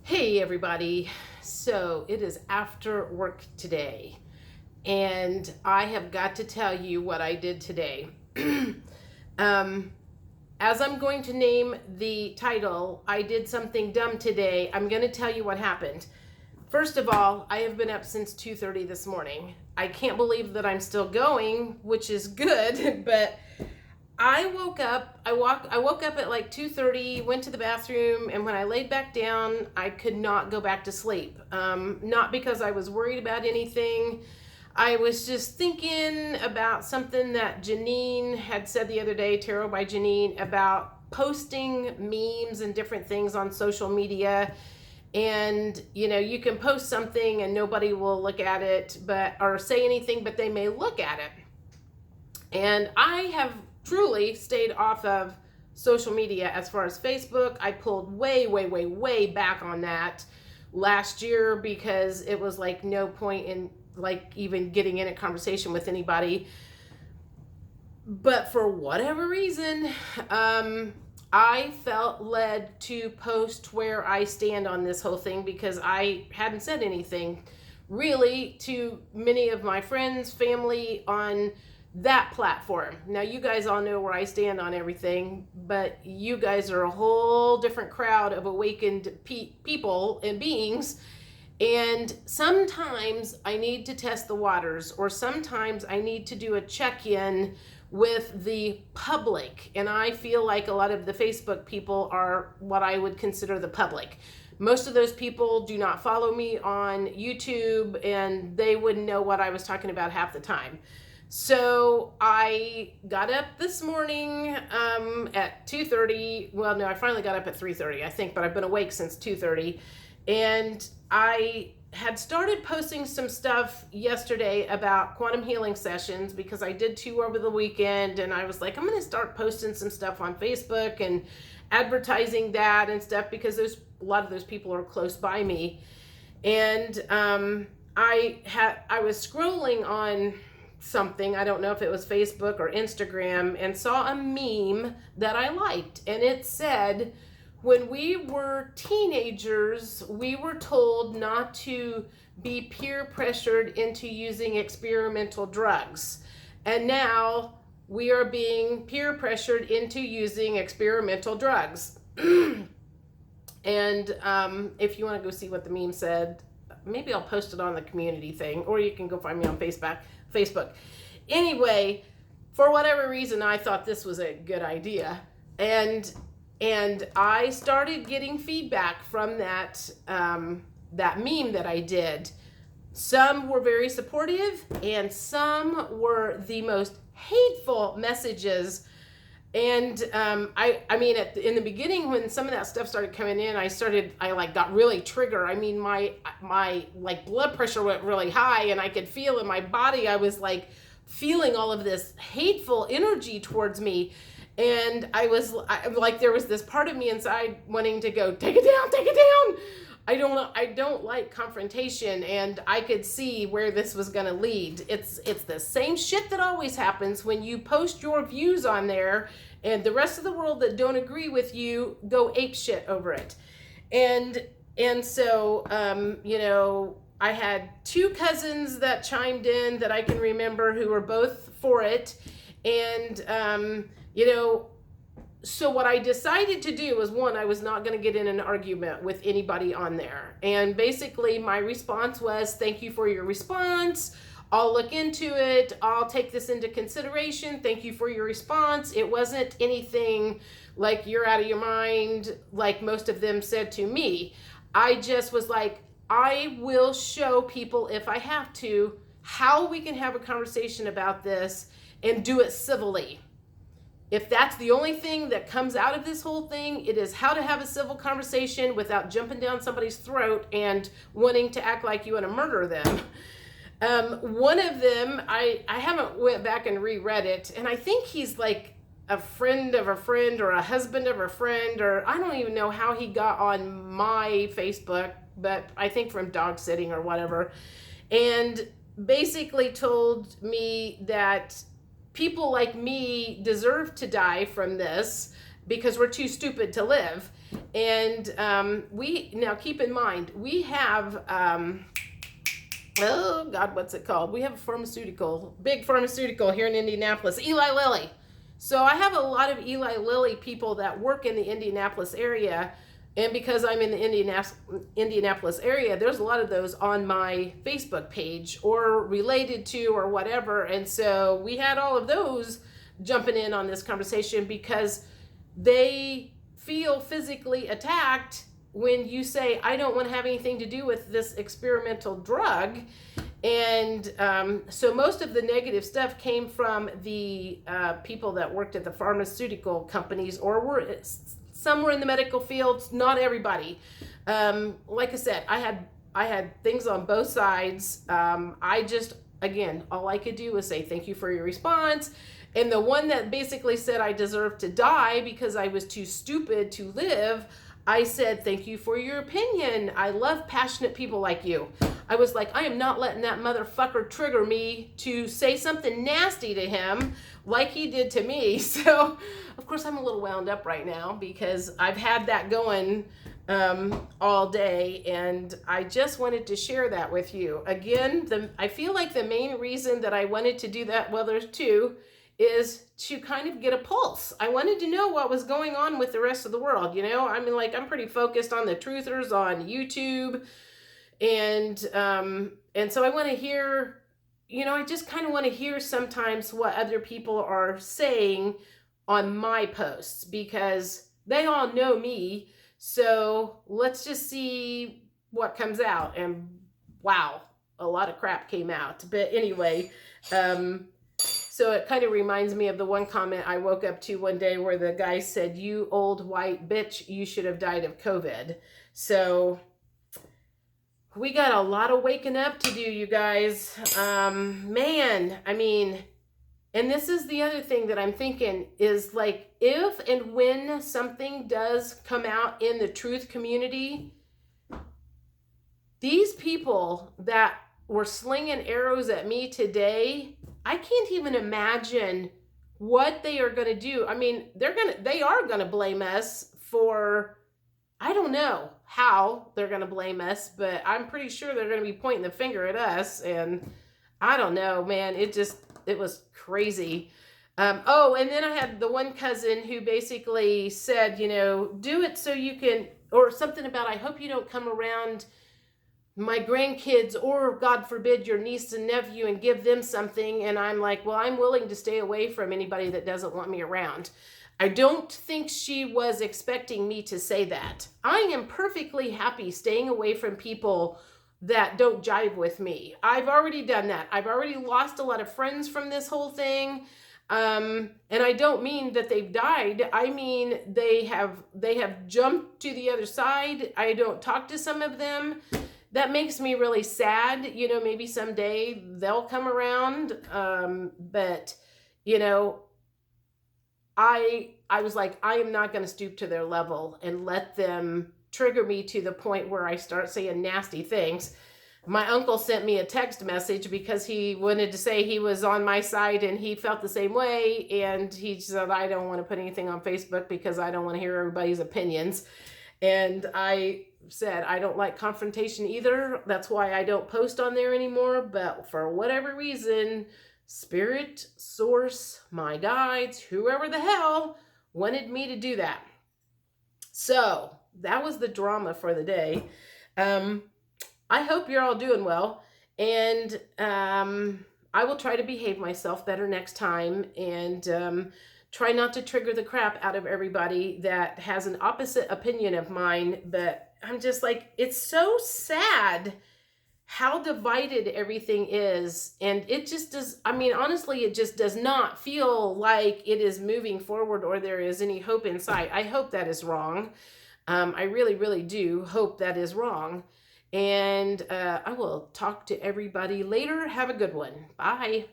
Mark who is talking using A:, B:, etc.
A: Hey everybody. So it is after work today, and I have got to tell you what I did today. um, as I'm going to name the title, I did something dumb today. I'm going to tell you what happened. First of all, I have been up since 2:30 this morning. I can't believe that I'm still going, which is good, but I woke up. I woke up at like 2:30, went to the bathroom, and when I laid back down, I could not go back to sleep. Not because I was worried about anything. I was just thinking about something that Janine had said the other day, Tarot by Janine, about posting memes and different things on social media. And you can post something and nobody will look at it, but or say anything, but they may look at it. And I have truly stayed off of social media as far as Facebook. I pulled way back on that last year because it was like no point in like even getting in a conversation with anybody. But for whatever reason, I felt led to post where I stand on this whole thing because I hadn't said anything really to many of my friends, family on that platform. Now, you guys all know where I stand on everything, but you guys are a whole different crowd of awakened people and beings. And sometimes I need to test the waters, or sometimes I need to do a check-in with the public. And I feel like a lot of the Facebook people are what I would consider the public. Most of those people do not follow me on YouTube, and they wouldn't know what I was talking about half the time. So I got up this morning at 2:30. Well, no, I finally got up at 3:30, I think, but I've been awake since 2:30. And I had started posting some stuff yesterday about quantum healing sessions because I did 2 over the weekend, and I was like, I'm going to start posting some stuff on Facebook and advertising that and stuff because a lot of those people are close by me. And I was scrolling on something, I don't know if it was Facebook or Instagram, and saw a meme that I liked, and it said, when we were teenagers, we were told not to be peer pressured into using experimental drugs, and now we are being peer pressured into using experimental drugs. And if you want to go see what the meme said, maybe I'll post it on the community thing, or you can go find me on Facebook. Anyway, for whatever reason, I thought this was a good idea, and I started getting feedback from that meme that I did. Some were very supportive, and some were the most hateful messages. And I mean, in the beginning, when some of that stuff started coming in, I like got really triggered. I mean, my like blood pressure went really high, and I could feel in my body, I was like feeling all of this hateful energy towards me. And like, there was this part of me inside wanting to go, take it down. I don't like confrontation, and I could see where this was going to lead. It's the same shit that always happens when you post your views on there, and the rest of the world that don't agree with you go ape shit over it. And so I had 2 cousins that chimed in that I can remember who were both for it, and so what I decided to do was, one, I was not going to get in an argument with anybody on there. And basically my response was, thank you for your response. I'll look into it. I'll take this into consideration. Thank you for your response. It wasn't anything like you're out of your mind, like most of them said to me. I just was like, I will show people, if I have to, how we can have a conversation about this and do it civilly. If that's the only thing that comes out of this whole thing, it is how to have a civil conversation without jumping down somebody's throat and wanting to act like you want to murder them. One of them, I haven't went back and reread it, and I think he's like a friend of a friend or a husband of a friend, or I don't even know how he got on my Facebook, but I think from dog sitting or whatever, and basically told me that people like me deserve to die from this, because we're too stupid to live. And we now keep in mind, we have oh God, what's it called? We have a big pharmaceutical here in Indianapolis, Eli Lilly. So I have a lot of Eli Lilly people that work in the Indianapolis area. And because I'm in the Indianapolis area, there's a lot of those on my Facebook page or related to or whatever. And so we had all of those jumping in on this conversation because they feel physically attacked when you say, I don't want to have anything to do with this experimental drug. And so most of the negative stuff came from the people that worked at the pharmaceutical companies or were somewhere in the medical fields, not everybody. Like I said, I had things on both sides. Again, all I could do was say, thank you for your response. And the one that basically said I deserved to die because I was too stupid to live, I said, thank you for your opinion. I love passionate people like you. I was like, I am not letting that motherfucker trigger me to say something nasty to him like he did to me. So, of course, I'm a little wound up right now because I've had that going all day, and I just wanted to share that with you. Again, I feel like the main reason that I wanted to do that, well, there's two, is to kind of get a pulse. I wanted to know what was going on with the rest of the world. I mean, like, I'm pretty focused on the truthers on YouTube, and so I want to hear, I just kind of want to hear sometimes what other people are saying on my posts because they all know me. So let's just see what comes out. And wow, a lot of crap came out. But anyway, so it kind of reminds me of the one comment I woke up to one day where the guy said, you old white bitch, you should have died of COVID. So we got a lot of waking up to do, you guys. Man, I mean, and this is the other thing that I'm thinking is like, if and when something does come out in the truth community, these people that were slinging arrows at me today, I can't even imagine what they are going to do. I mean, they are going to blame us for, I don't know how they're going to blame us, but I'm pretty sure they're going to be pointing the finger at us. And I don't know, man, it was crazy. Oh, and then I had the one cousin who basically said, do it so you can, or something about, I hope you don't come around my grandkids or God forbid your niece and nephew and give them something. And I'm like, well, I'm willing to stay away from anybody that doesn't want me around. I don't think she was expecting me to say that. I am perfectly happy staying away from people that don't jive with me. I've already done that. I've already lost a lot of friends from this whole thing. And I don't mean that they've died. I mean, they have jumped to the other side. I don't talk to some of them. That makes me really sad. Maybe someday they'll come around. But I was like, I am not going to stoop to their level and let them trigger me to the point where I start saying nasty things. My uncle sent me a text message because he wanted to say he was on my side and he felt the same way. And he said, I don't want to put anything on Facebook because I don't want to hear everybody's opinions. And I said, I don't like confrontation either. That's why I don't post on there anymore. But for whatever reason, Spirit, Source, my guides, whoever the hell wanted me to do that. So that was the drama for the day. I hope you're all doing well. And I will try to behave myself better next time and try not to trigger the crap out of everybody that has an opposite opinion of mine. But I'm just like, it's so sad how divided everything is. And it just does, I mean, honestly, it just does not feel like it is moving forward or there is any hope in sight. I hope that is wrong. I really, really do hope that is wrong. And I will talk to everybody later. Have a good one. Bye.